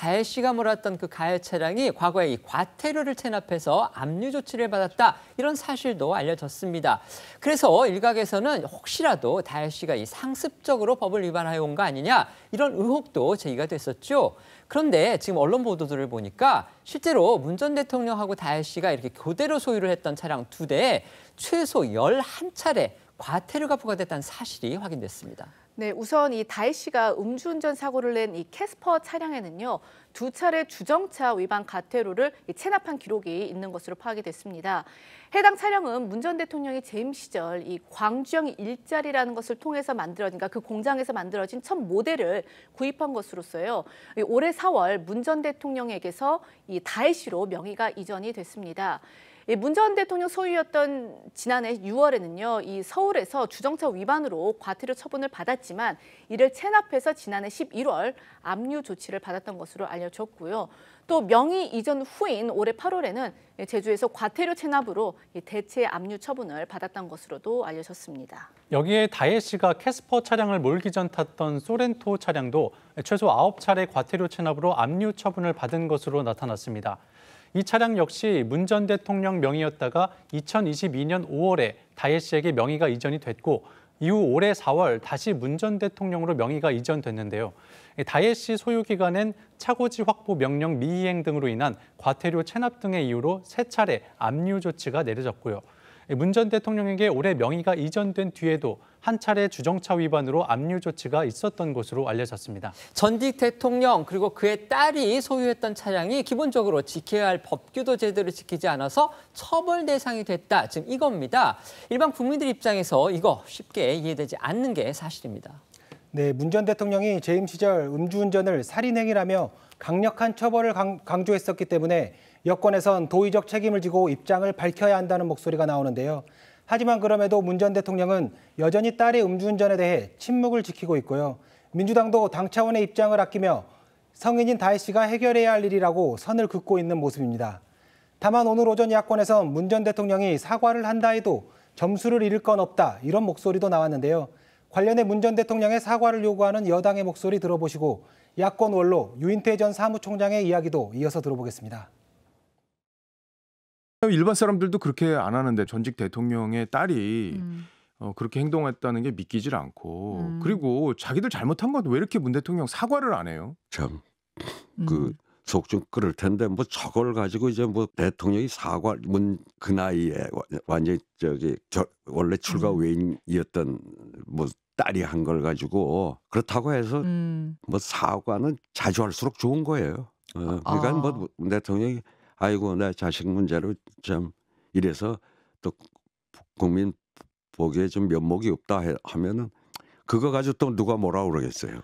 다혜 씨가 몰았던 그 가해 차량이 과거에 이 과태료를 체납해서 압류 조치를 받았다, 이런 사실도 알려졌습니다. 그래서 일각에서는 혹시라도 다혜 씨가 이 상습적으로 법을 위반하여 온 거 아니냐, 이런 의혹도 제기가 됐었죠. 그런데 지금 언론 보도들을 보니까 실제로 문 전 대통령하고 다혜 씨가 이렇게 교대로 소유를 했던 차량 2대에 최소 11차례 과태료가 부과됐다는 사실이 확인됐습니다. 네, 우선 이 다혜 씨가 음주운전 사고를 낸 이 캐스퍼 차량에는요, 2차례 주정차 위반 과태료를 체납한 기록이 있는 것으로 파악이 됐습니다. 해당 차량은 문 전 대통령이 재임 시절 이 광주형 일자리라는 것을 통해서 만들어진, 그러니까 그 공장에서 만들어진 첫 모델을 구입한 것으로서요. 올해 4월 문 전 대통령에게서 이 다혜 씨로 명의가 이전이 됐습니다. 문 전 대통령 소유였던 지난해 6월에는요, 이 서울에서 주정차 위반으로 과태료 처분을 받았지만 이를 체납해서 지난해 11월 압류 조치를 받았던 것으로 알려졌고요. 또 명의 이전 후인 올해 8월에는 제주에서 과태료 체납으로 대체 압류 처분을 받았던 것으로도 알려졌습니다. 여기에 다혜 씨가 캐스퍼 차량을 몰기 전 탔던 소렌토 차량도 최소 9차례 과태료 체납으로 압류 처분을 받은 것으로 나타났습니다. 이 차량 역시 문 전 대통령 명의였다가 2022년 5월에 다혜 씨에게 명의가 이전이 됐고, 이후 올해 4월 다시 문 전 대통령으로 명의가 이전됐는데요. 다혜 씨 소유 기간엔 차고지 확보 명령 미이행 등으로 인한 과태료 체납 등의 이유로 3차례 압류 조치가 내려졌고요. 문 전 대통령에게 올해 명의가 이전된 뒤에도 한 차례 주정차 위반으로 압류 조치가 있었던 것으로 알려졌습니다. 전직 대통령 그리고 그의 딸이 소유했던 차량이 기본적으로 지켜야 할 법규도 제대로 지키지 않아서 처벌 대상이 됐다, 지금 이겁니다. 일반 국민들 입장에서 이거 쉽게 이해되지 않는 게 사실입니다. 네, 문 전 대통령이 재임 시절 음주운전을 살인행위라며 강력한 처벌을 강조했었기 때문에 여권에선 도의적 책임을 지고 입장을 밝혀야 한다는 목소리가 나오는데요. 하지만 그럼에도 문 전 대통령은 여전히 딸의 음주운전에 대해 침묵을 지키고 있고요. 민주당도 당 차원의 입장을 아끼며 성인인 다혜 씨가 해결해야 할 일이라고 선을 긋고 있는 모습입니다. 다만 오늘 오전 야권에선 문 전 대통령이 사과를 한다 해도 점수를 잃을 건 없다, 이런 목소리도 나왔는데요. 관련해 문 전 대통령의 사과를 요구하는 여당의 목소리 들어보시고 야권 원로 유인태 전 사무총장의 이야기도 이어서 들어보겠습니다. 일반 사람들도 그렇게 안 하는데 전직 대통령의 딸이 그렇게 행동했다는 게 믿기질 않고, 그리고 자기들 잘못한 건 왜 이렇게 문 대통령 사과를 안 해요? 참 속 좀 끓을 텐데 뭐 저걸 가지고 이제 뭐 대통령이 사과 그 나이에 완전히 원래 출가 외인이었던 뭐 딸이 한 걸 가지고 그렇다고 해서 뭐 사과는 자주 할수록 좋은 거예요. 그러니까 뭐 문 대통령이 아이고 내 자식 문제로 참 이래서 또 국민 보기에 좀 면목이 없다 하면은 그거 가지고 또 누가 뭐라 그러겠어요.